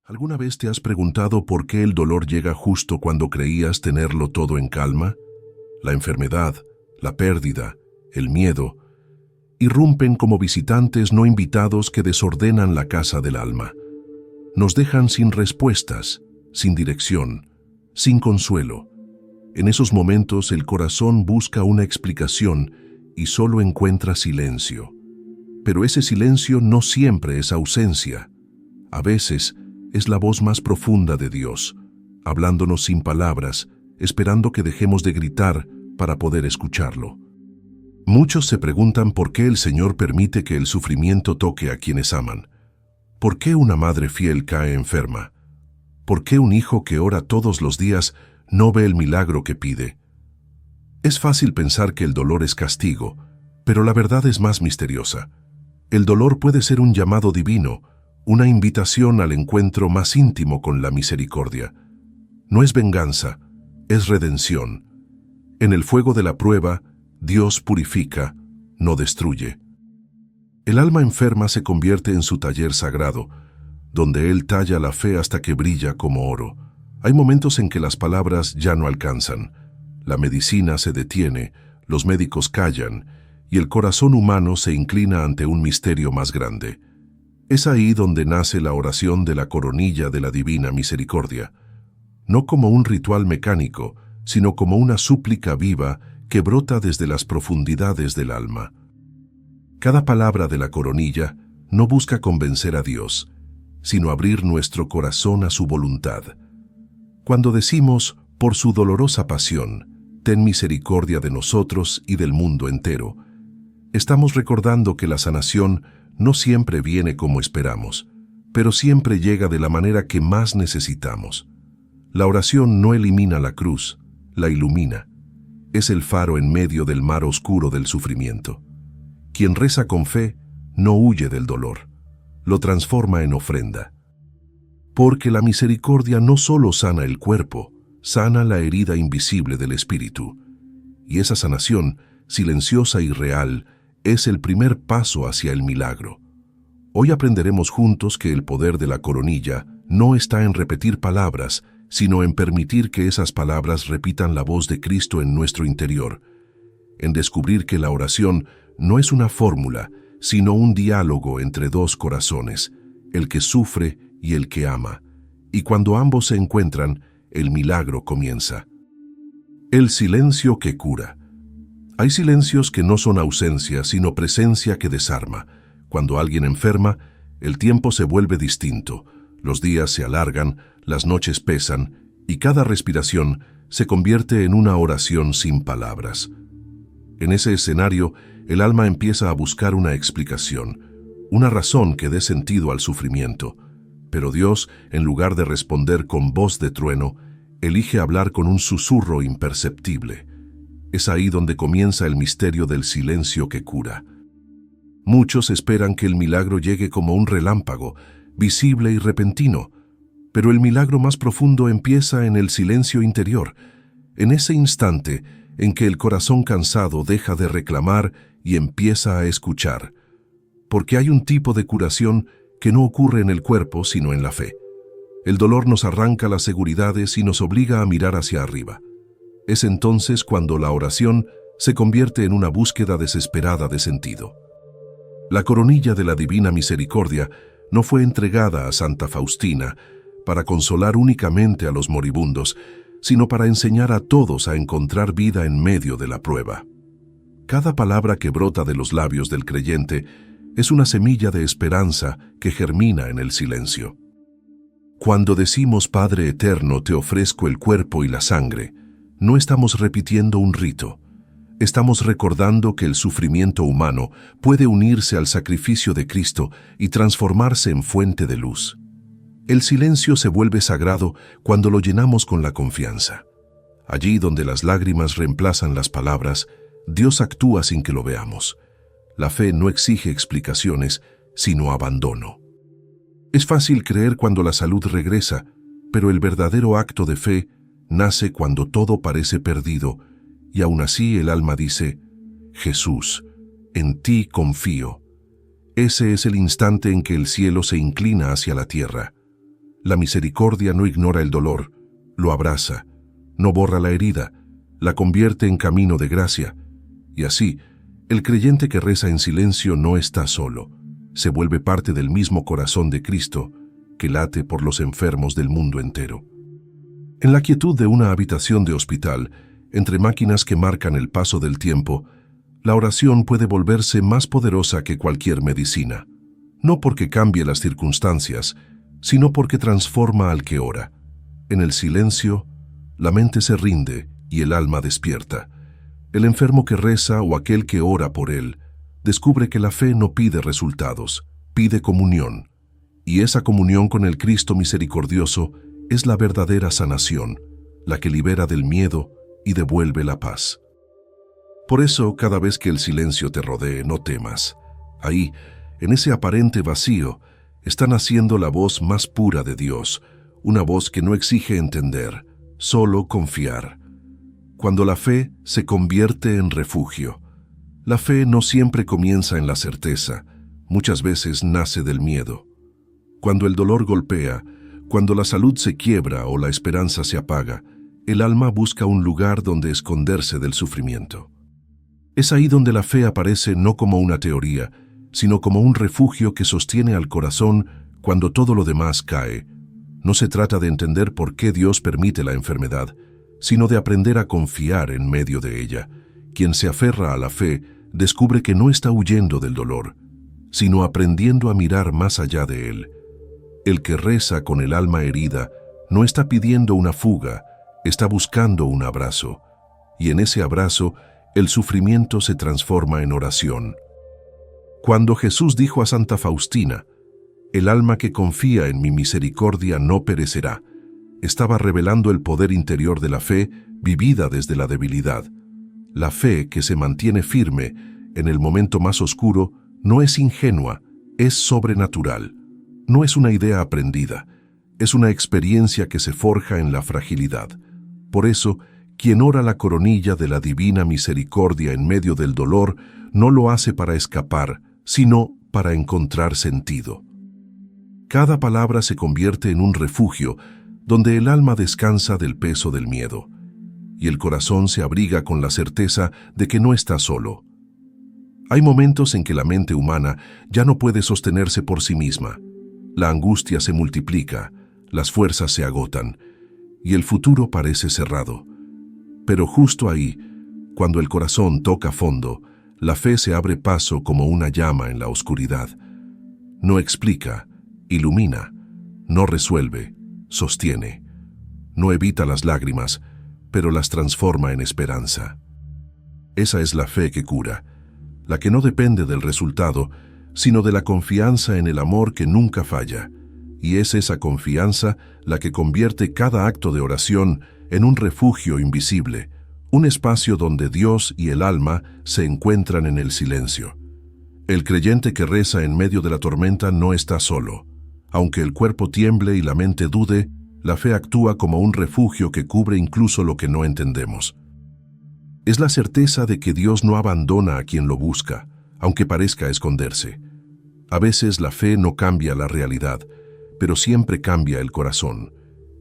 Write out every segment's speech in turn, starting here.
¿Alguna vez te has preguntado por qué el dolor llega justo cuando creías tenerlo todo en calma? La enfermedad, la pérdida, el miedo, irrumpen como visitantes no invitados que desordenan la casa del alma. Nos dejan sin respuestas, sin dirección, sin consuelo. En esos momentos el corazón busca una explicación y solo encuentra silencio. Pero ese silencio no siempre es ausencia. A veces es la voz más profunda de Dios, hablándonos sin palabras, esperando que dejemos de gritar para poder escucharlo. Muchos se preguntan por qué el Señor permite que el sufrimiento toque a quienes aman. ¿Por qué una madre fiel cae enferma? ¿Por qué un hijo que ora todos los días no ve el milagro que pide? Es fácil pensar que el dolor es castigo, pero la verdad es más misteriosa. El dolor puede ser un llamado divino, una invitación al encuentro más íntimo con la misericordia. No es venganza, es redención. En el fuego de la prueba, Dios purifica, no destruye. El alma enferma se convierte en su taller sagrado, donde Él talla la fe hasta que brilla como oro. Hay momentos en que las palabras ya no alcanzan. La medicina se detiene, los médicos callan, y el corazón humano se inclina ante un misterio más grande. Es ahí donde nace la oración de la coronilla de la Divina Misericordia, no como un ritual mecánico, sino como una súplica viva que brota desde las profundidades del alma. Cada palabra de la coronilla no busca convencer a Dios, sino abrir nuestro corazón a su voluntad. Cuando decimos, por su dolorosa pasión, ten misericordia de nosotros y del mundo entero, estamos recordando que la sanación no siempre viene como esperamos, pero siempre llega de la manera que más necesitamos. La oración no elimina la cruz, la ilumina. Es el faro en medio del mar oscuro del sufrimiento. Quien reza con fe no huye del dolor, lo transforma en ofrenda. Porque la misericordia no solo sana el cuerpo, sana la herida invisible del espíritu. Y esa sanación, silenciosa y real, es el primer paso hacia el milagro. Hoy aprenderemos juntos que el poder de la coronilla no está en repetir palabras, sino en permitir que esas palabras repitan la voz de Cristo en nuestro interior, en descubrir que la oración no es una fórmula, sino un diálogo entre dos corazones, el que sufre y el que ama, y cuando ambos se encuentran, el milagro comienza. El silencio que cura. Hay silencios que no son ausencia, sino presencia que desarma. Cuando alguien enferma, el tiempo se vuelve distinto, los días se alargan, las noches pesan, y cada respiración se convierte en una oración sin palabras. En ese escenario, el alma empieza a buscar una explicación, una razón que dé sentido al sufrimiento. Pero Dios, en lugar de responder con voz de trueno, elige hablar con un susurro imperceptible. Es ahí donde comienza el misterio del silencio que cura. Muchos esperan que el milagro llegue como un relámpago, visible y repentino, pero el milagro más profundo empieza en el silencio interior, en ese instante en que el corazón cansado deja de reclamar y empieza a escuchar. Porque hay un tipo de curación que no ocurre en el cuerpo, sino en la fe. El dolor nos arranca las seguridades y nos obliga a mirar hacia arriba. Es entonces cuando la oración se convierte en una búsqueda desesperada de sentido. La coronilla de la Divina Misericordia no fue entregada a Santa Faustina para consolar únicamente a los moribundos, sino para enseñar a todos a encontrar vida en medio de la prueba. Cada palabra que brota de los labios del creyente es una semilla de esperanza que germina en el silencio. Cuando decimos Padre Eterno, te ofrezco el cuerpo y la sangre, no estamos repitiendo un rito. Estamos recordando que el sufrimiento humano puede unirse al sacrificio de Cristo y transformarse en fuente de luz. El silencio se vuelve sagrado cuando lo llenamos con la confianza. Allí donde las lágrimas reemplazan las palabras, Dios actúa sin que lo veamos. La fe no exige explicaciones, sino abandono. Es fácil creer cuando la salud regresa, pero el verdadero acto de fe nace cuando todo parece perdido, y aún así el alma dice, Jesús, en ti confío. Ese es el instante en que el cielo se inclina hacia la tierra. La misericordia no ignora el dolor, lo abraza, no borra la herida, la convierte en camino de gracia. Y así, el creyente que reza en silencio no está solo, se vuelve parte del mismo corazón de Cristo que late por los enfermos del mundo entero. En la quietud de una habitación de hospital, entre máquinas que marcan el paso del tiempo, la oración puede volverse más poderosa que cualquier medicina, no porque cambie las circunstancias, sino porque transforma al que ora. En el silencio, la mente se rinde y el alma despierta. El enfermo que reza o aquel que ora por él descubre que la fe no pide resultados, pide comunión. Y esa comunión con el Cristo misericordioso es la verdadera sanación, la que libera del miedo y devuelve la paz. Por eso, cada vez que el silencio te rodee, no temas. Ahí, en ese aparente vacío, está naciendo la voz más pura de Dios, una voz que no exige entender, solo confiar. Cuando la fe se convierte en refugio. La fe no siempre comienza en la certeza, muchas veces nace del miedo. Cuando el dolor golpea, cuando la salud se quiebra o la esperanza se apaga, el alma busca un lugar donde esconderse del sufrimiento. Es ahí donde la fe aparece no como una teoría, sino como un refugio que sostiene al corazón cuando todo lo demás cae. No se trata de entender por qué Dios permite la enfermedad, sino de aprender a confiar en medio de ella. Quien se aferra a la fe descubre que no está huyendo del dolor, sino aprendiendo a mirar más allá de él. El que reza con el alma herida no está pidiendo una fuga, está buscando un abrazo, y en ese abrazo el sufrimiento se transforma en oración. Cuando Jesús dijo a Santa Faustina, «El alma que confía en mi misericordia no perecerá», estaba revelando el poder interior de la fe vivida desde la debilidad. La fe que se mantiene firme en el momento más oscuro no es ingenua, es sobrenatural. No es una idea aprendida, es una experiencia que se forja en la fragilidad. Por eso, quien ora la coronilla de la divina misericordia en medio del dolor no lo hace para escapar, sino para encontrar sentido. Cada palabra se convierte en un refugio donde el alma descansa del peso del miedo, y el corazón se abriga con la certeza de que no está solo. Hay momentos en que la mente humana ya no puede sostenerse por sí misma. La angustia se multiplica, las fuerzas se agotan, y el futuro parece cerrado. Pero justo ahí, cuando el corazón toca fondo, la fe se abre paso como una llama en la oscuridad. No explica, ilumina, no resuelve, sostiene. No evita las lágrimas, pero las transforma en esperanza. Esa es la fe que cura, la que no depende del resultado, sino de la confianza en el amor que nunca falla. Y es esa confianza la que convierte cada acto de oración en un refugio invisible, un espacio donde Dios y el alma se encuentran en el silencio. El creyente que reza en medio de la tormenta no está solo. Aunque el cuerpo tiemble y la mente dude, la fe actúa como un refugio que cubre incluso lo que no entendemos. Es la certeza de que Dios no abandona a quien lo busca, aunque parezca esconderse. A veces la fe no cambia la realidad, pero siempre cambia el corazón.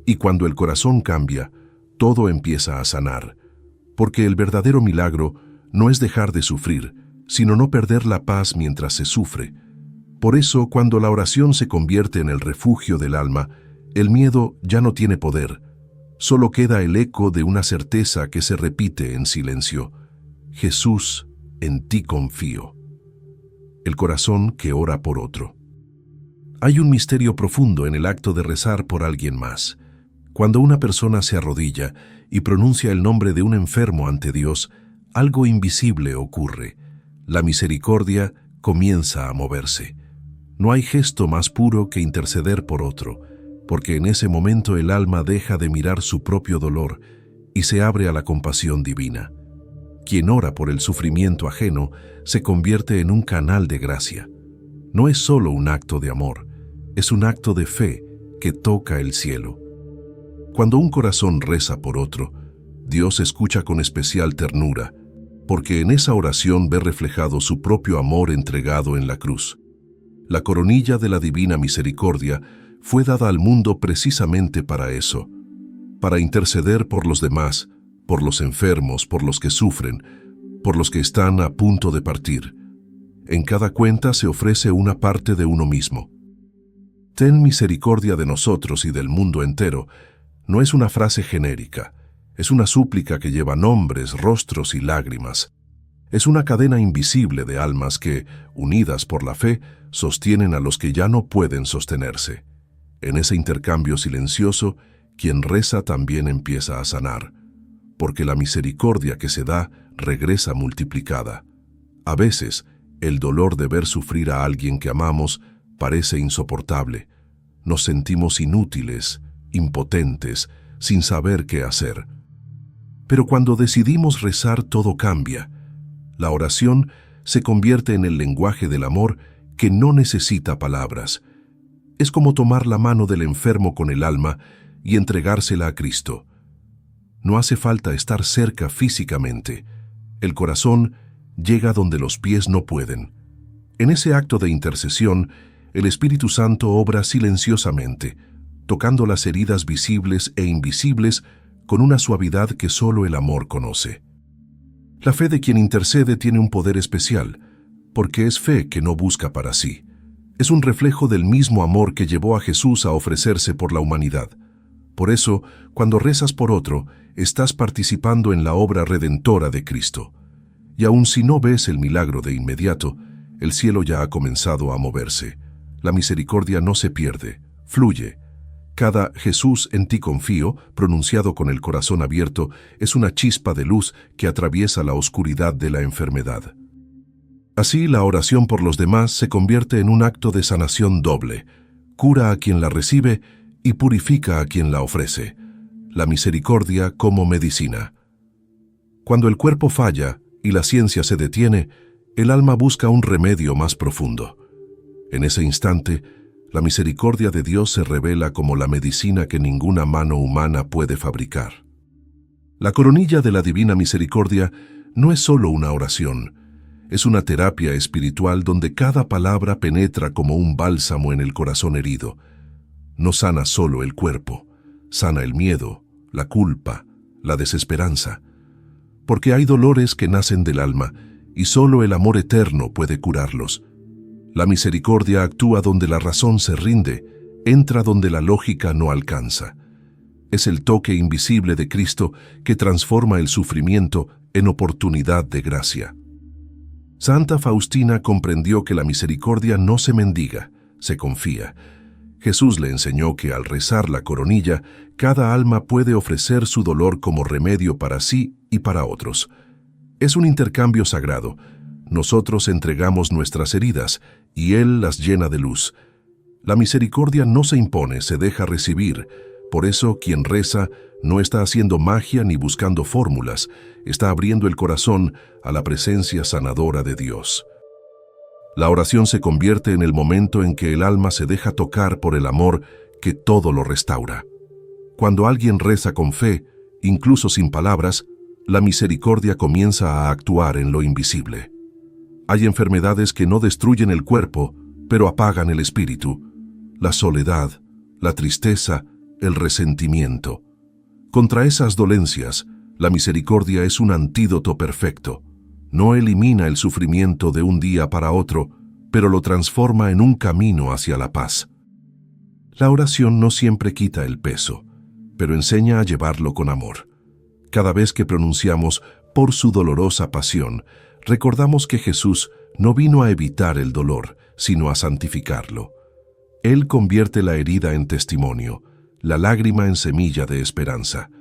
Y cuando el corazón cambia, todo empieza a sanar. Porque el verdadero milagro no es dejar de sufrir, sino no perder la paz mientras se sufre. Por eso, cuando la oración se convierte en el refugio del alma, el miedo ya no tiene poder. Solo queda el eco de una certeza que se repite en silencio. Jesús, en ti confío. El corazón que ora por otro. Hay un misterio profundo en el acto de rezar por alguien más. Cuando una persona se arrodilla y pronuncia el nombre de un enfermo ante Dios, algo invisible ocurre. La misericordia comienza a moverse. No hay gesto más puro que interceder por otro, porque en ese momento el alma deja de mirar su propio dolor y se abre a la compasión divina. Quien ora por el sufrimiento ajeno se convierte en un canal de gracia. No es solo un acto de amor, es un acto de fe que toca el cielo. Cuando un corazón reza por otro, Dios escucha con especial ternura, porque en esa oración ve reflejado su propio amor entregado en la cruz. La coronilla de la divina misericordia fue dada al mundo precisamente para eso, para interceder por los demás, por los enfermos, por los que sufren, por los que están a punto de partir. En cada cuenta se ofrece una parte de uno mismo. Ten misericordia de nosotros y del mundo entero no es una frase genérica, es una súplica que lleva nombres, rostros y lágrimas. Es una cadena invisible de almas que, unidas por la fe, sostienen a los que ya no pueden sostenerse. En ese intercambio silencioso, quien reza también empieza a sanar, porque la misericordia que se da regresa multiplicada. A veces, el dolor de ver sufrir a alguien que amamos parece insoportable. Nos sentimos inútiles, impotentes, sin saber qué hacer. Pero cuando decidimos rezar, todo cambia. La oración se convierte en el lenguaje del amor que no necesita palabras. Es como tomar la mano del enfermo con el alma y entregársela a Cristo. No hace falta estar cerca físicamente. El corazón llega donde los pies no pueden. En ese acto de intercesión, el Espíritu Santo obra silenciosamente, tocando las heridas visibles e invisibles con una suavidad que solo el amor conoce. La fe de quien intercede tiene un poder especial, porque es fe que no busca para sí. Es un reflejo del mismo amor que llevó a Jesús a ofrecerse por la humanidad. Por eso, cuando rezas por otro, estás participando en la obra redentora de Cristo. Y aun si no ves el milagro de inmediato, el cielo ya ha comenzado a moverse. La misericordia no se pierde, fluye. Cada Jesús en ti confío, pronunciado con el corazón abierto, es una chispa de luz que atraviesa la oscuridad de la enfermedad. Así, la oración por los demás se convierte en un acto de sanación doble. Cura a quien la recibe y purifica a quien la ofrece. La misericordia como medicina. Cuando el cuerpo falla y la ciencia se detiene, el alma busca un remedio más profundo. En ese instante, la misericordia de Dios se revela como la medicina que ninguna mano humana puede fabricar. La coronilla de la Divina Misericordia no es solo una oración, es una terapia espiritual donde cada palabra penetra como un bálsamo en el corazón herido. No sana solo el cuerpo, sana el miedo, la culpa, la desesperanza. Porque hay dolores que nacen del alma y solo el amor eterno puede curarlos. La misericordia actúa donde la razón se rinde, entra donde la lógica no alcanza. Es el toque invisible de Cristo que transforma el sufrimiento en oportunidad de gracia. Santa Faustina comprendió que la misericordia no se mendiga, se confía. Jesús le enseñó que al rezar la coronilla, cada alma puede ofrecer su dolor como remedio para sí y para otros. Es un intercambio sagrado. Nosotros entregamos nuestras heridas y Él las llena de luz. La misericordia no se impone, se deja recibir. Por eso, quien reza no está haciendo magia ni buscando fórmulas, está abriendo el corazón a la presencia sanadora de Dios. La oración se convierte en el momento en que el alma se deja tocar por el amor que todo lo restaura. Cuando alguien reza con fe, incluso sin palabras, la misericordia comienza a actuar en lo invisible. Hay enfermedades que no destruyen el cuerpo, pero apagan el espíritu. La soledad, la tristeza, el resentimiento. Contra esas dolencias, la misericordia es un antídoto perfecto. No elimina el sufrimiento de un día para otro, pero lo transforma en un camino hacia la paz. La oración no siempre quita el peso, pero enseña a llevarlo con amor. Cada vez que pronunciamos por su dolorosa pasión, recordamos que Jesús no vino a evitar el dolor, sino a santificarlo. Él convierte la herida en testimonio, la lágrima en semilla de esperanza.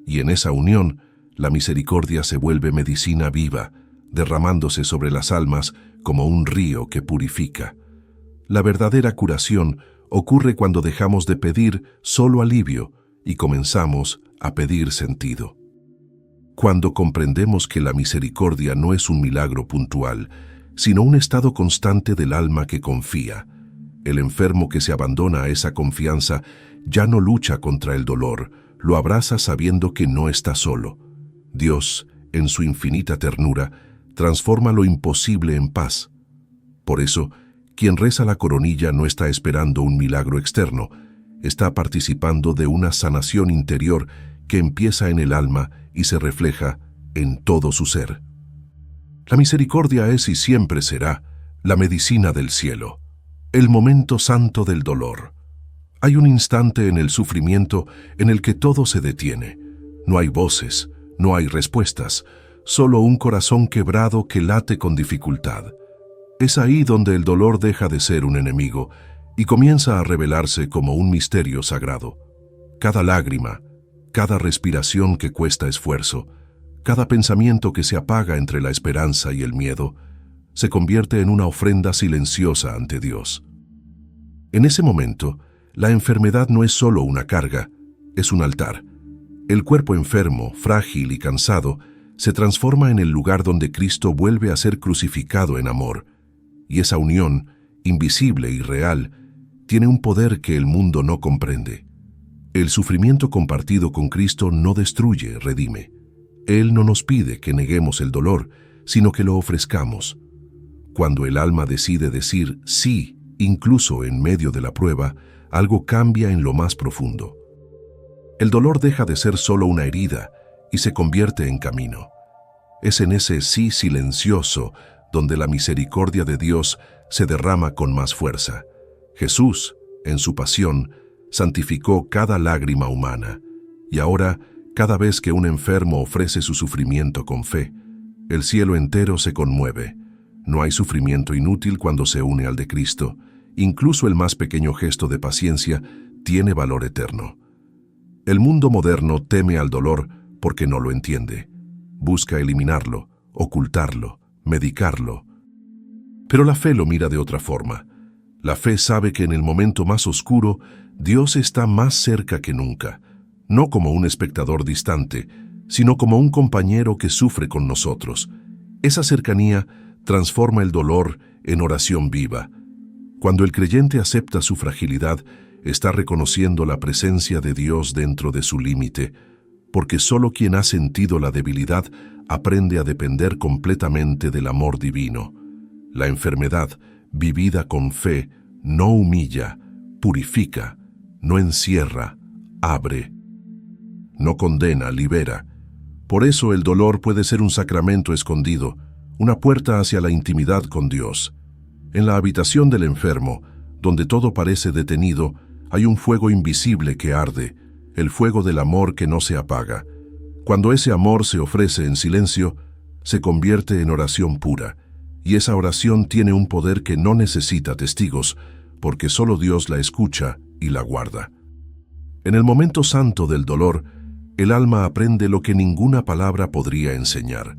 Y en esa unión, la misericordia se vuelve medicina viva, derramándose sobre las almas como un río que purifica. La verdadera curación ocurre cuando dejamos de pedir solo alivio y comenzamos a pedir sentido. Cuando comprendemos que la misericordia no es un milagro puntual, sino un estado constante del alma que confía, el enfermo que se abandona a esa confianza ya no lucha contra el dolor, lo abraza sabiendo que no está solo. Dios, en su infinita ternura, transforma lo imposible en paz. Por eso, quien reza la coronilla no está esperando un milagro externo, está participando de una sanación interior que empieza en el alma y se refleja en todo su ser. La misericordia es y siempre será la medicina del cielo, el momento santo del dolor. Hay un instante en el sufrimiento en el que todo se detiene. No hay voces, no hay respuestas, solo un corazón quebrado que late con dificultad. Es ahí donde el dolor deja de ser un enemigo y comienza a revelarse como un misterio sagrado. Cada lágrima, cada respiración que cuesta esfuerzo, cada pensamiento que se apaga entre la esperanza y el miedo, se convierte en una ofrenda silenciosa ante Dios. En ese momento, la enfermedad no es solo una carga, es un altar. El cuerpo enfermo, frágil y cansado, se transforma en el lugar donde Cristo vuelve a ser crucificado en amor, y esa unión, invisible y real, tiene un poder que el mundo no comprende. El sufrimiento compartido con Cristo no destruye, redime. Él no nos pide que neguemos el dolor, sino que lo ofrezcamos. Cuando el alma decide decir sí, incluso en medio de la prueba, algo cambia en lo más profundo. El dolor deja de ser solo una herida y se convierte en camino. Es en ese sí silencioso donde la misericordia de Dios se derrama con más fuerza. Jesús, en su pasión, santificó cada lágrima humana, y ahora, cada vez que un enfermo ofrece su sufrimiento con fe, el cielo entero se conmueve. No hay sufrimiento inútil cuando se une al de Cristo. Incluso el más pequeño gesto de paciencia tiene valor eterno. El mundo moderno teme al dolor porque no lo entiende. Busca eliminarlo, ocultarlo, medicarlo. Pero la fe lo mira de otra forma. La fe sabe que en el momento más oscuro, Dios está más cerca que nunca, no como un espectador distante, sino como un compañero que sufre con nosotros. Esa cercanía transforma el dolor en oración viva. Cuando el creyente acepta su fragilidad, está reconociendo la presencia de Dios dentro de su límite, porque solo quien ha sentido la debilidad aprende a depender completamente del amor divino. La enfermedad, vivida con fe, no humilla, purifica, no encierra, abre. No condena, libera. Por eso el dolor puede ser un sacramento escondido, una puerta hacia la intimidad con Dios. En la habitación del enfermo, donde todo parece detenido, hay un fuego invisible que arde, el fuego del amor que no se apaga. Cuando ese amor se ofrece en silencio, se convierte en oración pura, y esa oración tiene un poder que no necesita testigos, porque solo Dios la escucha y la guarda. En el momento santo del dolor, el alma aprende lo que ninguna palabra podría enseñar,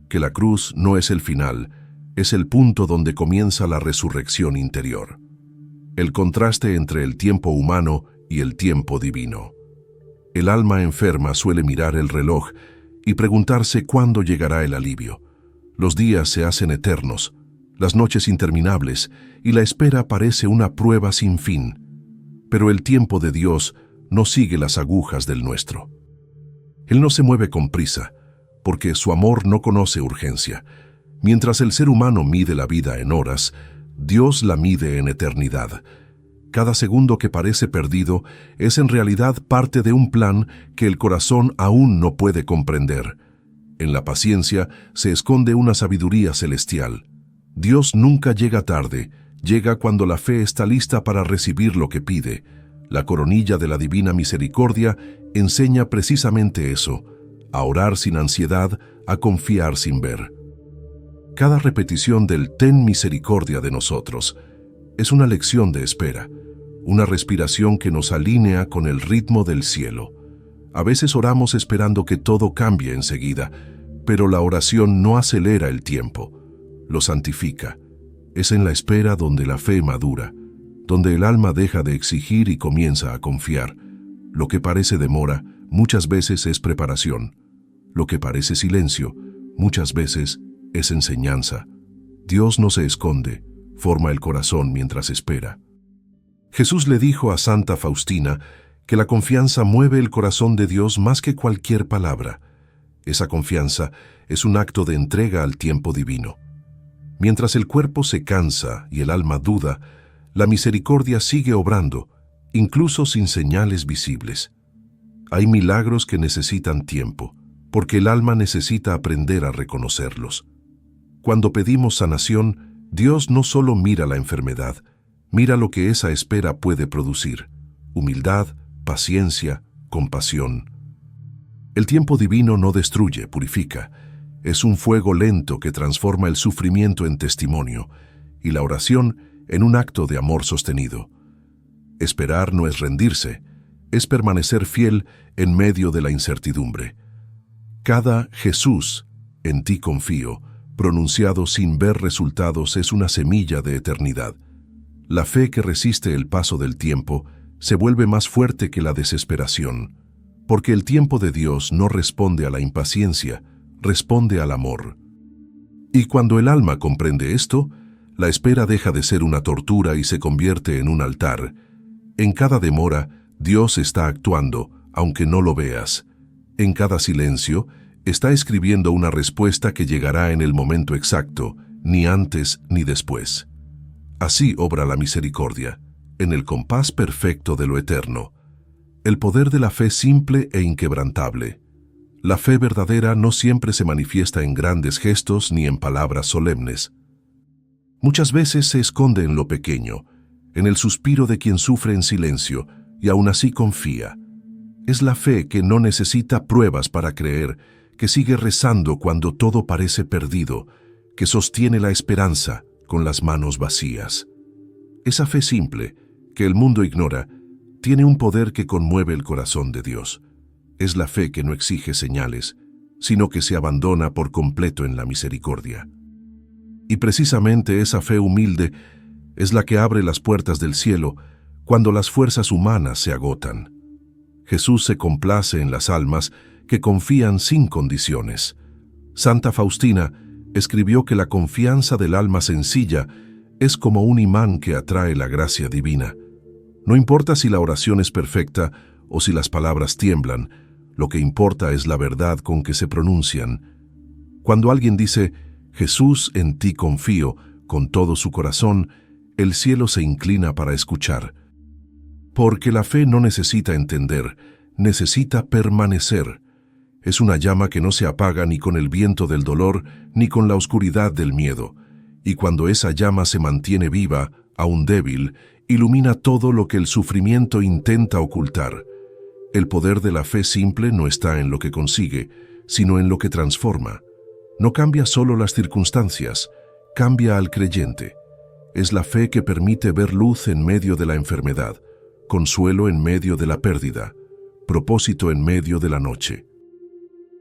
que la cruz no es el final, es el punto donde comienza la resurrección interior. El contraste entre el tiempo humano y el tiempo divino. El alma enferma suele mirar el reloj y preguntarse cuándo llegará el alivio. Los días se hacen eternos, las noches interminables, y la espera parece una prueba sin fin. Pero el tiempo de Dios no sigue las agujas del nuestro. Él no se mueve con prisa, porque su amor no conoce urgencia. Mientras el ser humano mide la vida en horas, Dios la mide en eternidad. Cada segundo que parece perdido es en realidad parte de un plan que el corazón aún no puede comprender. En la paciencia se esconde una sabiduría celestial. Dios nunca llega tarde, llega cuando la fe está lista para recibir lo que pide. La coronilla de la divina misericordia enseña precisamente eso, a orar sin ansiedad, a confiar sin ver. Cada repetición del «Ten misericordia de nosotros» es una lección de espera, una respiración que nos alinea con el ritmo del cielo. A veces oramos esperando que todo cambie enseguida, pero la oración no acelera el tiempo, lo santifica. Es en la espera donde la fe madura, donde el alma deja de exigir y comienza a confiar. Lo que parece demora, muchas veces es preparación. Lo que parece silencio, muchas veces es enseñanza. Dios no se esconde, forma el corazón mientras espera. Jesús le dijo a Santa Faustina que la confianza mueve el corazón de Dios más que cualquier palabra. Esa confianza es un acto de entrega al tiempo divino. Mientras el cuerpo se cansa y el alma duda, la misericordia sigue obrando, incluso sin señales visibles. Hay milagros que necesitan tiempo, porque el alma necesita aprender a reconocerlos. Cuando pedimos sanación, Dios no solo mira la enfermedad, mira lo que esa espera puede producir: humildad, paciencia, compasión. El tiempo divino no destruye, purifica. Es un fuego lento que transforma el sufrimiento en testimonio y la oración en un acto de amor sostenido. Esperar no es rendirse, es permanecer fiel en medio de la incertidumbre. Cada Jesús, en ti confío, pronunciado sin ver resultados, es una semilla de eternidad. La fe que resiste el paso del tiempo se vuelve más fuerte que la desesperación, porque el tiempo de Dios no responde a la impaciencia, responde al amor. Y cuando el alma comprende esto, la espera deja de ser una tortura y se convierte en un altar. En cada demora, Dios está actuando, aunque no lo veas. En cada silencio, está escribiendo una respuesta que llegará en el momento exacto, ni antes ni después. Así obra la misericordia, en el compás perfecto de lo eterno. El poder de la fe simple e inquebrantable. La fe verdadera no siempre se manifiesta en grandes gestos ni en palabras solemnes. Muchas veces se esconde en lo pequeño, en el suspiro de quien sufre en silencio y aún así confía. Es la fe que no necesita pruebas para creer, que sigue rezando cuando todo parece perdido, que sostiene la esperanza con las manos vacías. Esa fe simple, que el mundo ignora, tiene un poder que conmueve el corazón de Dios. Es la fe que no exige señales, sino que se abandona por completo en la misericordia. Y precisamente esa fe humilde es la que abre las puertas del cielo cuando las fuerzas humanas se agotan. Jesús se complace en las almas que confían sin condiciones. Santa Faustina escribió que la confianza del alma sencilla es como un imán que atrae la gracia divina. No importa si la oración es perfecta o si las palabras tiemblan, lo que importa es la verdad con que se pronuncian. Cuando alguien dice, Jesús, en ti confío, con todo su corazón, el cielo se inclina para escuchar. Porque la fe no necesita entender, necesita permanecer. Es una llama que no se apaga ni con el viento del dolor ni con la oscuridad del miedo. Y cuando esa llama se mantiene viva, aún débil, ilumina todo lo que el sufrimiento intenta ocultar. El poder de la fe simple no está en lo que consigue, sino en lo que transforma. No cambia solo las circunstancias, cambia al creyente. Es la fe que permite ver luz en medio de la enfermedad, consuelo en medio de la pérdida, propósito en medio de la noche.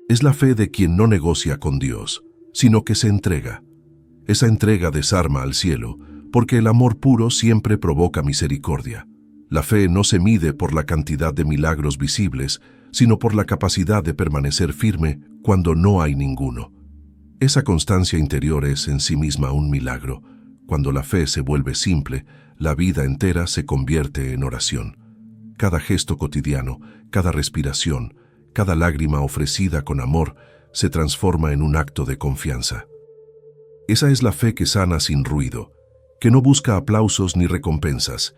Es la fe de quien no negocia con Dios, sino que se entrega. Esa entrega desarma al cielo, porque el amor puro siempre provoca misericordia. La fe no se mide por la cantidad de milagros visibles, sino por la capacidad de permanecer firme cuando no hay ninguno. Esa constancia interior es en sí misma un milagro. Cuando la fe se vuelve simple, la vida entera se convierte en oración. Cada gesto cotidiano, cada respiración, cada lágrima ofrecida con amor, se transforma en un acto de confianza. Esa es la fe que sana sin ruido, que no busca aplausos ni recompensas,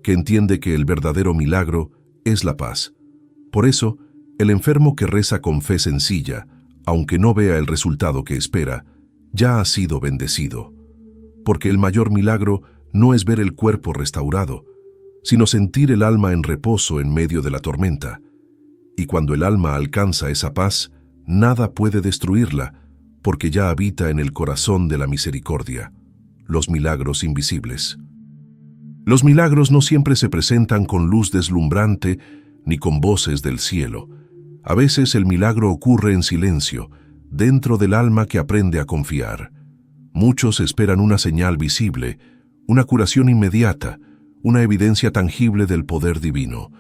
que entiende que el verdadero milagro es la paz. Por eso, el enfermo que reza con fe sencilla, aunque no vea el resultado que espera, ya ha sido bendecido. Porque el mayor milagro no es ver el cuerpo restaurado, sino sentir el alma en reposo en medio de la tormenta. Y cuando el alma alcanza esa paz, nada puede destruirla, porque ya habita en el corazón de la misericordia. Los milagros invisibles. Los milagros no siempre se presentan con luz deslumbrante ni con voces del cielo. A veces el milagro ocurre en silencio, dentro del alma que aprende a confiar. Muchos esperan una señal visible, una curación inmediata, una evidencia tangible del poder divino.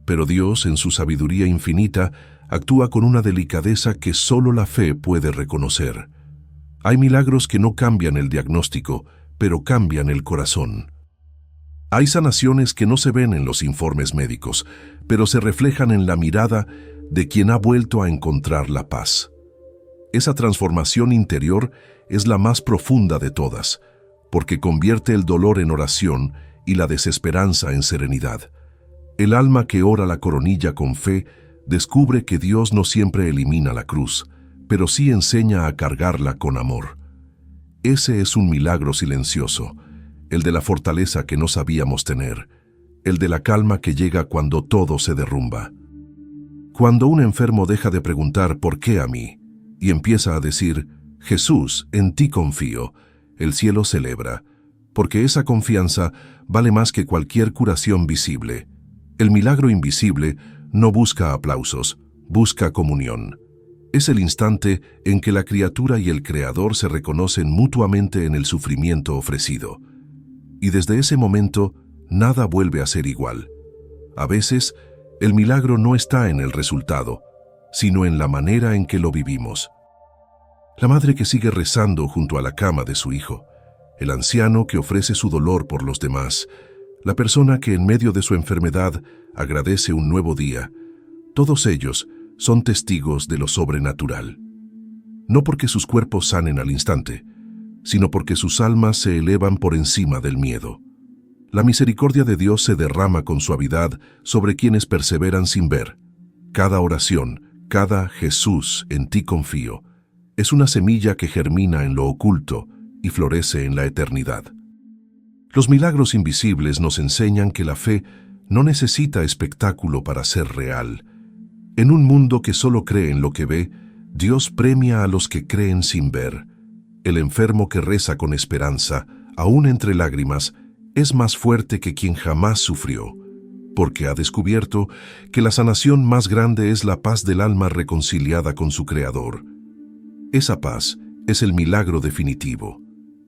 Pero Dios, en su sabiduría infinita, actúa con una delicadeza que solo la fe puede reconocer. Hay milagros que no cambian el diagnóstico, pero cambian el corazón. Hay sanaciones que no se ven en los informes médicos, pero se reflejan en la mirada de quien ha vuelto a encontrar la paz. Esa transformación interior es la más profunda de todas, porque convierte el dolor en oración y la desesperanza en serenidad. El alma que ora la coronilla con fe descubre que Dios no siempre elimina la cruz, pero sí enseña a cargarla con amor. Ese es un milagro silencioso, el de la fortaleza que no sabíamos tener, el de la calma que llega cuando todo se derrumba. Cuando un enfermo deja de preguntar ¿por qué a mí? Y empieza a decir Jesús, en ti confío, el cielo celebra, porque esa confianza vale más que cualquier curación visible. El milagro invisible no busca aplausos, busca comunión. Es el instante en que la criatura y el Creador se reconocen mutuamente en el sufrimiento ofrecido. Y desde ese momento, nada vuelve a ser igual. A veces, el milagro no está en el resultado, sino en la manera en que lo vivimos. La madre que sigue rezando junto a la cama de su hijo, el anciano que ofrece su dolor por los demás, la persona que en medio de su enfermedad agradece un nuevo día, todos ellos son testigos de lo sobrenatural. No porque sus cuerpos sanen al instante, sino porque sus almas se elevan por encima del miedo. La misericordia de Dios se derrama con suavidad sobre quienes perseveran sin ver. Cada oración, cada Jesús, en ti confío, es una semilla que germina en lo oculto y florece en la eternidad. Los milagros invisibles nos enseñan que la fe no necesita espectáculo para ser real. En un mundo que solo cree en lo que ve, Dios premia a los que creen sin ver. El enfermo que reza con esperanza, aún entre lágrimas, es más fuerte que quien jamás sufrió, porque ha descubierto que la sanación más grande es la paz del alma reconciliada con su Creador. Esa paz es el milagro definitivo,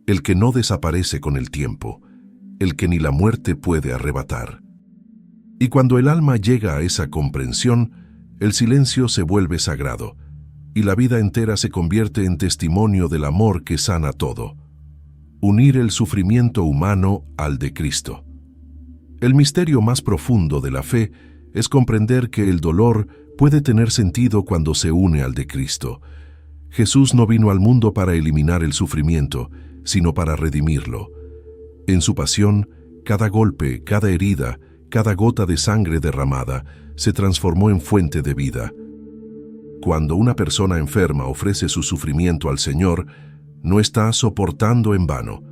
el que no desaparece con el tiempo, el que ni la muerte puede arrebatar. Y cuando el alma llega a esa comprensión, el silencio se vuelve sagrado, y la vida entera se convierte en testimonio del amor que sana todo. Unir el sufrimiento humano al de Cristo. El misterio más profundo de la fe es comprender que el dolor puede tener sentido cuando se une al de Cristo. Jesús no vino al mundo para eliminar el sufrimiento, sino para redimirlo. En su pasión, cada golpe, cada herida, cada gota de sangre derramada se transformó en fuente de vida. Cuando una persona enferma ofrece su sufrimiento al Señor, no está soportando en vano,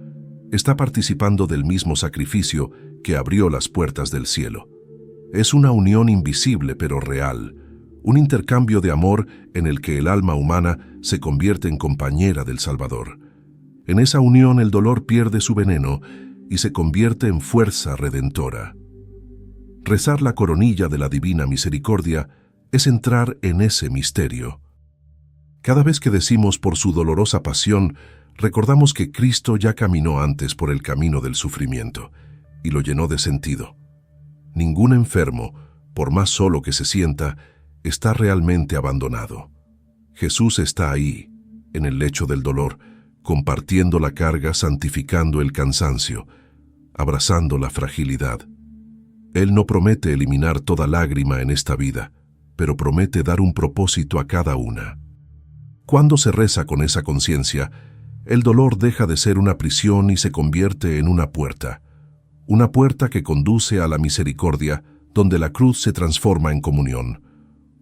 está participando del mismo sacrificio que abrió las puertas del cielo. Es una unión invisible pero real, un intercambio de amor en el que el alma humana se convierte en compañera del Salvador. En esa unión el dolor pierde su veneno y se convierte en fuerza redentora. Rezar la coronilla de la Divina Misericordia es entrar en ese misterio. Cada vez que decimos por su dolorosa pasión, recordamos que Cristo ya caminó antes por el camino del sufrimiento y lo llenó de sentido. Ningún enfermo, por más solo que se sienta, está realmente abandonado. Jesús está ahí, en el lecho del dolor, compartiendo la carga, santificando el cansancio, abrazando la fragilidad. Él no promete eliminar toda lágrima en esta vida, pero promete dar un propósito a cada una. Cuando se reza con esa conciencia, el dolor deja de ser una prisión y se convierte en una puerta que conduce a la misericordia, donde la cruz se transforma en comunión.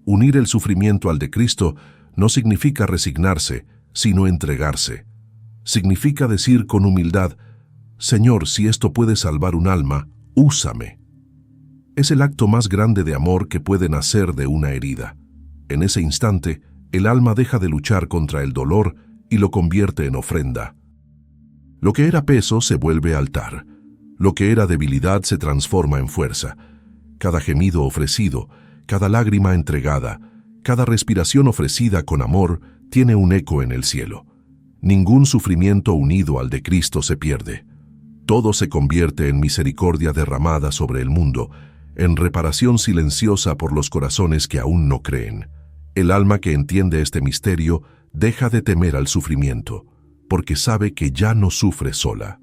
Unir el sufrimiento al de Cristo no significa resignarse, sino entregarse. Significa decir con humildad, Señor, si esto puede salvar un alma, úsame. Es el acto más grande de amor que puede nacer de una herida. En ese instante, el alma deja de luchar contra el dolor y lo convierte en ofrenda. Lo que era peso se vuelve altar. Lo que era debilidad se transforma en fuerza. Cada gemido ofrecido, cada lágrima entregada, cada respiración ofrecida con amor tiene un eco en el cielo. Ningún sufrimiento unido al de Cristo se pierde. Todo se convierte en misericordia derramada sobre el mundo, en reparación silenciosa por los corazones que aún no creen. El alma que entiende este misterio deja de temer al sufrimiento, porque sabe que ya no sufre sola.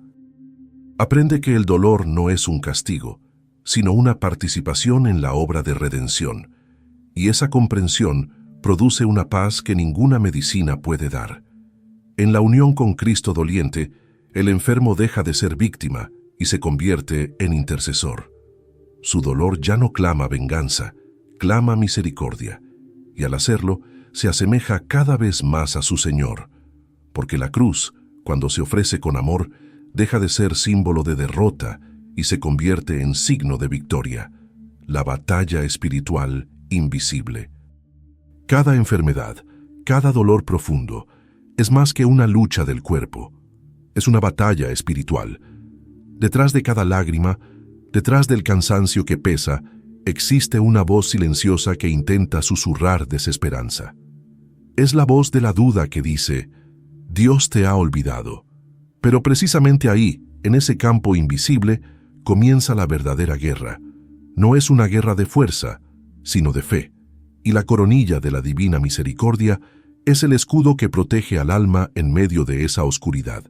Aprende que el dolor no es un castigo, sino una participación en la obra de redención, y esa comprensión produce una paz que ninguna medicina puede dar. En la unión con Cristo doliente, el enfermo deja de ser víctima y se convierte en intercesor. Su dolor ya no clama venganza, clama misericordia, y al hacerlo se asemeja cada vez más a su Señor, porque la cruz, cuando se ofrece con amor, deja de ser símbolo de derrota y se convierte en signo de victoria, la batalla espiritual invisible. Cada enfermedad, cada dolor profundo, es más que una lucha del cuerpo, es una batalla espiritual. Detrás de cada lágrima, detrás del cansancio que pesa, existe una voz silenciosa que intenta susurrar desesperanza. Es la voz de la duda que dice, Dios te ha olvidado. Pero precisamente ahí, en ese campo invisible, comienza la verdadera guerra. No es una guerra de fuerza, sino de fe. Y la coronilla de la divina misericordia es el escudo que protege al alma en medio de esa oscuridad.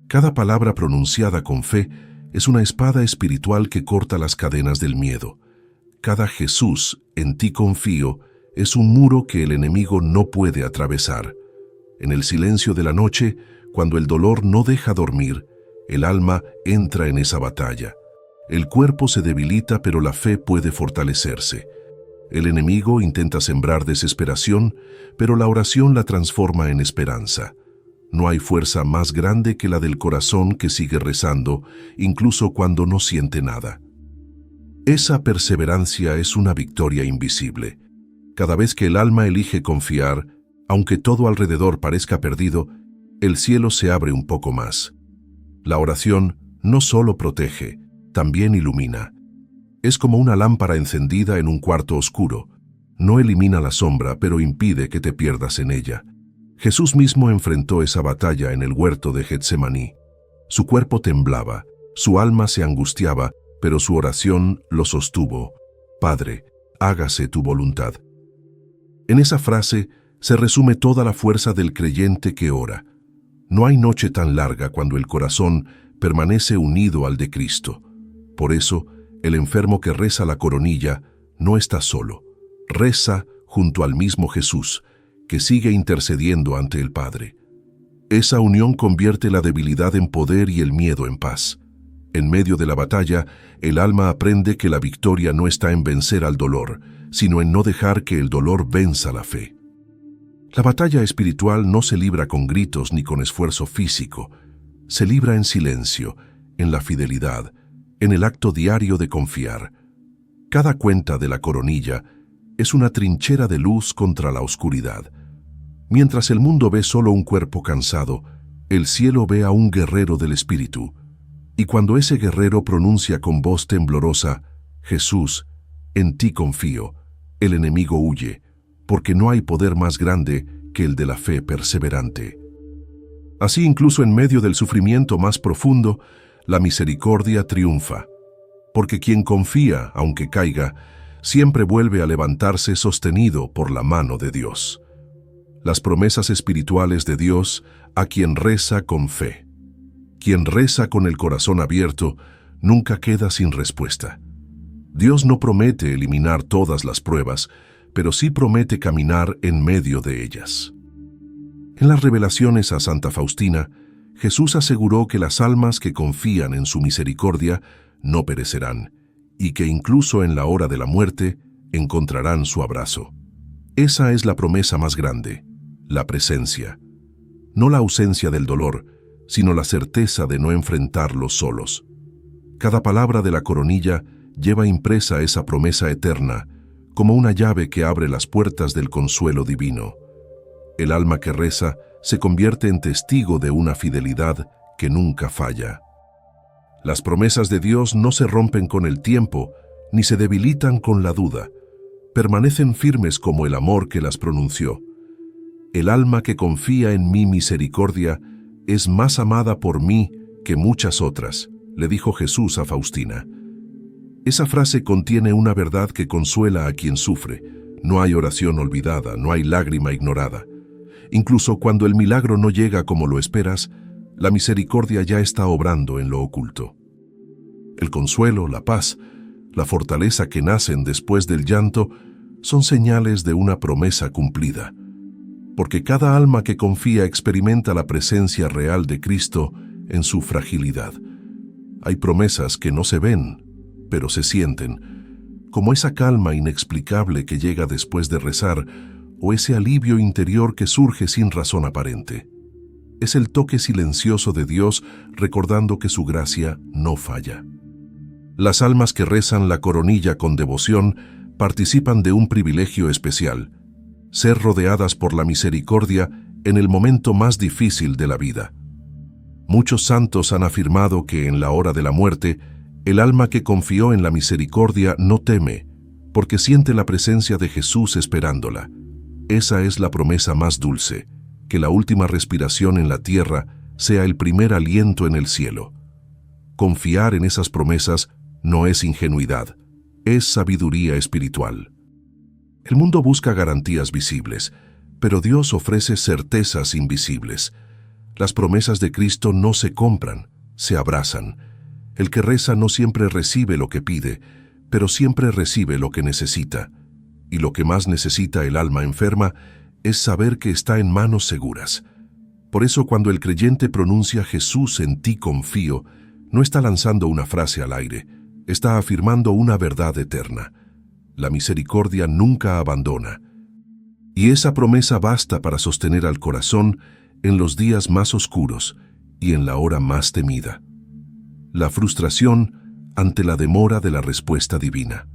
Cada palabra pronunciada con fe es una espada espiritual que corta las cadenas del miedo. Cada Jesús, en ti confío, es un muro que el enemigo no puede atravesar. En el silencio de la noche, cuando el dolor no deja dormir, el alma entra en esa batalla. El cuerpo se debilita, pero la fe puede fortalecerse. El enemigo intenta sembrar desesperación, pero la oración la transforma en esperanza. No hay fuerza más grande que la del corazón que sigue rezando, incluso cuando no siente nada. Esa perseverancia es una victoria invisible. Cada vez que el alma elige confiar, aunque todo alrededor parezca perdido, el cielo se abre un poco más. La oración no solo protege, también ilumina. Es como una lámpara encendida en un cuarto oscuro. No elimina la sombra, pero impide que te pierdas en ella. Jesús mismo enfrentó esa batalla en el huerto de Getsemaní. Su cuerpo temblaba, su alma se angustiaba, pero su oración lo sostuvo. Padre, hágase tu voluntad. En esa frase se resume toda la fuerza del creyente que ora. No hay noche tan larga cuando el corazón permanece unido al de Cristo. Por eso, el enfermo que reza la coronilla no está solo. Reza junto al mismo Jesús, que sigue intercediendo ante el Padre. Esa unión convierte la debilidad en poder y el miedo en paz. En medio de la batalla, el alma aprende que la victoria no está en vencer al dolor, sino en no dejar que el dolor venza la fe. La batalla espiritual no se libra con gritos ni con esfuerzo físico. Se libra en silencio, en la fidelidad, en el acto diario de confiar. Cada cuenta de la coronilla es una trinchera de luz contra la oscuridad. Mientras el mundo ve solo un cuerpo cansado, el cielo ve a un guerrero del espíritu. Y cuando ese guerrero pronuncia con voz temblorosa, Jesús, en ti confío, el enemigo huye, porque no hay poder más grande que el de la fe perseverante. Así, incluso en medio del sufrimiento más profundo, la misericordia triunfa, porque quien confía, aunque caiga, siempre vuelve a levantarse sostenido por la mano de Dios. Las promesas espirituales de Dios a quien reza con fe. Quien reza con el corazón abierto nunca queda sin respuesta. Dios no promete eliminar todas las pruebas, pero sí promete caminar en medio de ellas. En las revelaciones a Santa Faustina, Jesús aseguró que las almas que confían en su misericordia no perecerán, y que incluso en la hora de la muerte encontrarán su abrazo. Esa es la promesa más grande, la presencia. No la ausencia del dolor, sino la certeza de no enfrentarlo solos. Cada palabra de la coronilla lleva impresa esa promesa eterna, como una llave que abre las puertas del consuelo divino. El alma que reza se convierte en testigo de una fidelidad que nunca falla. Las promesas de Dios no se rompen con el tiempo, ni se debilitan con la duda. Permanecen firmes como el amor que las pronunció. El alma que confía en mi misericordia es más amada por mí que muchas otras, le dijo Jesús a Faustina. Esa frase contiene una verdad que consuela a quien sufre. No hay oración olvidada, no hay lágrima ignorada. Incluso cuando el milagro no llega como lo esperas, la misericordia ya está obrando en lo oculto. El consuelo, la paz, la fortaleza que nacen después del llanto son señales de una promesa cumplida. Porque cada alma que confía experimenta la presencia real de Cristo en su fragilidad. Hay promesas que no se ven, pero se sienten, como esa calma inexplicable que llega después de rezar o ese alivio interior que surge sin razón aparente. Es el toque silencioso de Dios recordando que su gracia no falla. Las almas que rezan la coronilla con devoción participan de un privilegio especial: ser rodeadas por la misericordia en el momento más difícil de la vida. Muchos santos han afirmado que en la hora de la muerte, el alma que confió en la misericordia no teme, porque siente la presencia de Jesús esperándola. Esa es la promesa más dulce, que la última respiración en la tierra sea el primer aliento en el cielo. Confiar en esas promesas no es ingenuidad, es sabiduría espiritual. El mundo busca garantías visibles, pero Dios ofrece certezas invisibles. Las promesas de Cristo no se compran, se abrazan. El que reza no siempre recibe lo que pide, pero siempre recibe lo que necesita. Y lo que más necesita el alma enferma es saber que está en manos seguras. Por eso cuando el creyente pronuncia Jesús, en ti confío, no está lanzando una frase al aire, está afirmando una verdad eterna. La misericordia nunca abandona. Y esa promesa basta para sostener al corazón en los días más oscuros y en la hora más temida. La frustración ante la demora de la respuesta divina.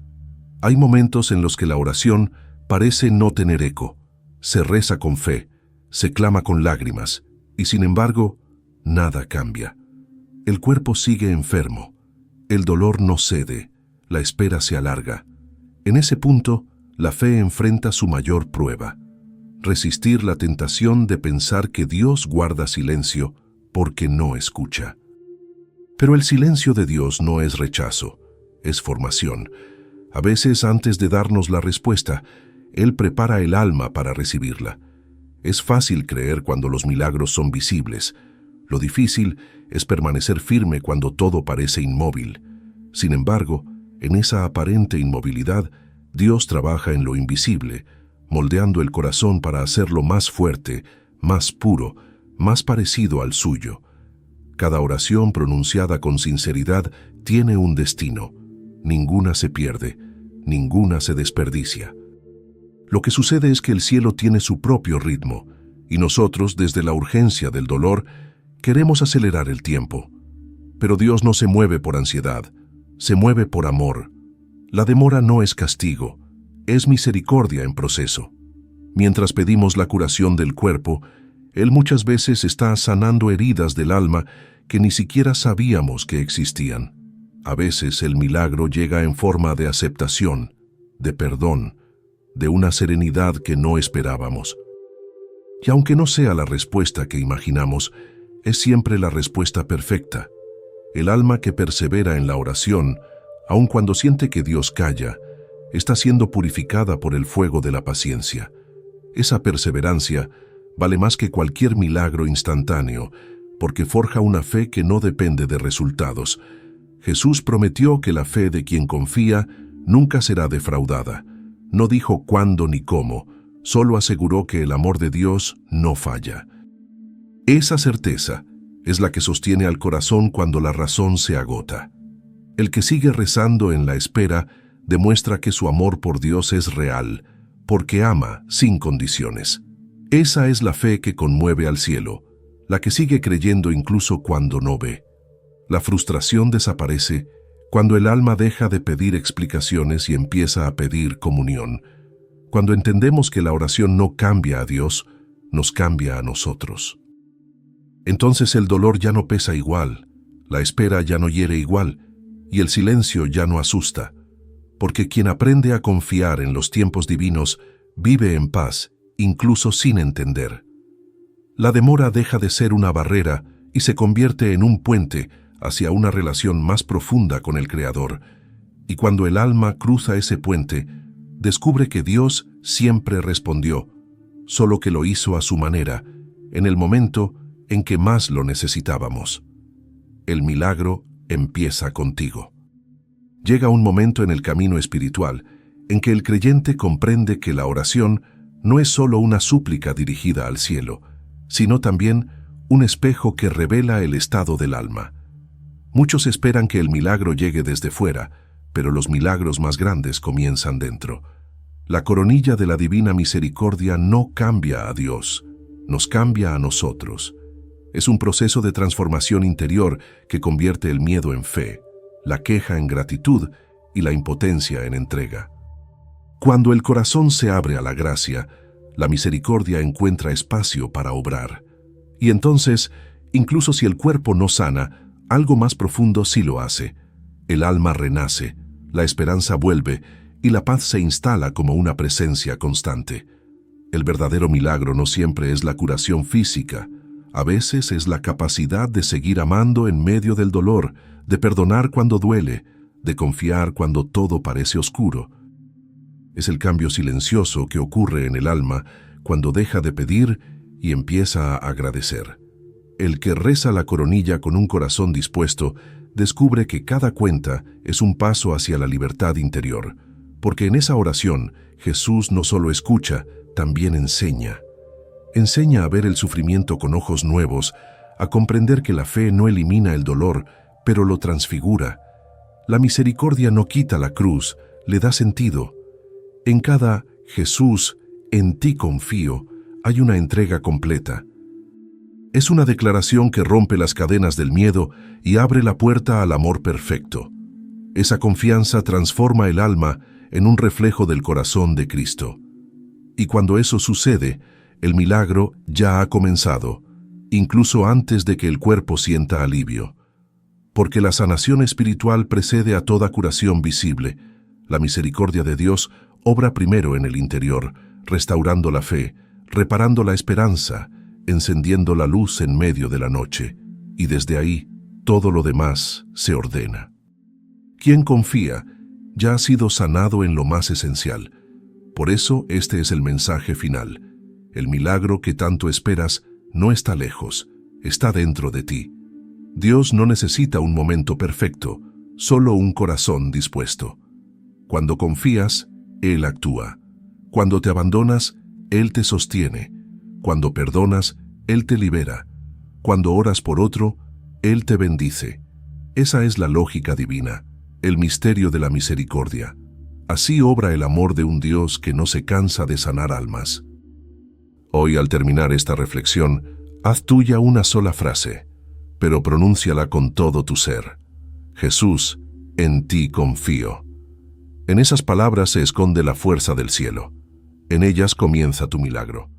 Hay momentos en los que la oración parece no tener eco. Se reza con fe, se clama con lágrimas, y sin embargo, nada cambia. El cuerpo sigue enfermo, el dolor no cede, la espera se alarga. En ese punto, la fe enfrenta su mayor prueba: resistir la tentación de pensar que Dios guarda silencio porque no escucha. Pero el silencio de Dios no es rechazo, es formación. A veces, antes de darnos la respuesta, Él prepara el alma para recibirla. Es fácil creer cuando los milagros son visibles. Lo difícil es permanecer firme cuando todo parece inmóvil. Sin embargo, en esa aparente inmovilidad, Dios trabaja en lo invisible, moldeando el corazón para hacerlo más fuerte, más puro, más parecido al suyo. Cada oración pronunciada con sinceridad tiene un destino. Ninguna se pierde, ninguna se desperdicia. Lo que sucede es que el cielo tiene su propio ritmo, y nosotros, desde la urgencia del dolor, queremos acelerar el tiempo. Pero Dios no se mueve por ansiedad, se mueve por amor. La demora no es castigo, es misericordia en proceso. Mientras pedimos la curación del cuerpo, Él muchas veces está sanando heridas del alma que ni siquiera sabíamos que existían. A veces el milagro llega en forma de aceptación, de perdón, de una serenidad que no esperábamos. Y aunque no sea la respuesta que imaginamos, es siempre la respuesta perfecta. El alma que persevera en la oración, aun cuando siente que Dios calla, está siendo purificada por el fuego de la paciencia. Esa perseverancia vale más que cualquier milagro instantáneo, porque forja una fe que no depende de resultados. Jesús prometió que la fe de quien confía nunca será defraudada. No dijo cuándo ni cómo, solo aseguró que el amor de Dios no falla. Esa certeza es la que sostiene al corazón cuando la razón se agota. El que sigue rezando en la espera demuestra que su amor por Dios es real, porque ama sin condiciones. Esa es la fe que conmueve al cielo, la que sigue creyendo incluso cuando no ve. La frustración desaparece cuando el alma deja de pedir explicaciones y empieza a pedir comunión. Cuando entendemos que la oración no cambia a Dios, nos cambia a nosotros. Entonces el dolor ya no pesa igual, la espera ya no hiere igual, y el silencio ya no asusta, porque quien aprende a confiar en los tiempos divinos vive en paz, incluso sin entender. La demora deja de ser una barrera y se convierte en un puente hacia una relación más profunda con el Creador. Y cuando el alma cruza ese puente, descubre que Dios siempre respondió, solo que lo hizo a su manera, en el momento en que más lo necesitábamos. El milagro empieza contigo. Llega un momento en el camino espiritual en que el creyente comprende que la oración no es solo una súplica dirigida al cielo, sino también un espejo que revela el estado del alma. Muchos esperan que el milagro llegue desde fuera, pero los milagros más grandes comienzan dentro. La coronilla de la divina misericordia no cambia a Dios, nos cambia a nosotros. Es un proceso de transformación interior que convierte el miedo en fe, la queja en gratitud y la impotencia en entrega. Cuando el corazón se abre a la gracia, la misericordia encuentra espacio para obrar. Y entonces, incluso si el cuerpo no sana, algo más profundo sí lo hace. El alma renace, la esperanza vuelve y la paz se instala como una presencia constante. El verdadero milagro no siempre es la curación física. A veces es la capacidad de seguir amando en medio del dolor, de perdonar cuando duele, de confiar cuando todo parece oscuro. Es el cambio silencioso que ocurre en el alma cuando deja de pedir y empieza a agradecer. El que reza la coronilla con un corazón dispuesto descubre que cada cuenta es un paso hacia la libertad interior, porque en esa oración Jesús no solo escucha, también enseña. Enseña a ver el sufrimiento con ojos nuevos, a comprender que la fe no elimina el dolor, pero lo transfigura. La misericordia no quita la cruz, le da sentido. En cada Jesús, en ti confío, hay una entrega completa. Es una declaración que rompe las cadenas del miedo y abre la puerta al amor perfecto. Esa confianza transforma el alma en un reflejo del corazón de Cristo. Y cuando eso sucede, el milagro ya ha comenzado, incluso antes de que el cuerpo sienta alivio. Porque la sanación espiritual precede a toda curación visible. La misericordia de Dios obra primero en el interior, restaurando la fe, reparando la esperanza, encendiendo la luz en medio de la noche, y desde ahí todo lo demás se ordena. Quien confía ya ha sido sanado en lo más esencial. Por eso este es el mensaje final. El milagro que tanto esperas no está lejos, está dentro de ti. Dios no necesita un momento perfecto, solo un corazón dispuesto. Cuando confías, Él actúa. Cuando te abandonas, Él te sostiene. Cuando perdonas, Él te libera. Cuando oras por otro, Él te bendice. Esa es la lógica divina, el misterio de la misericordia. Así obra el amor de un Dios que no se cansa de sanar almas. Hoy, al terminar esta reflexión, haz tuya una sola frase, pero pronúnciala con todo tu ser. Jesús, en ti confío. En esas palabras se esconde la fuerza del cielo. En ellas comienza tu milagro.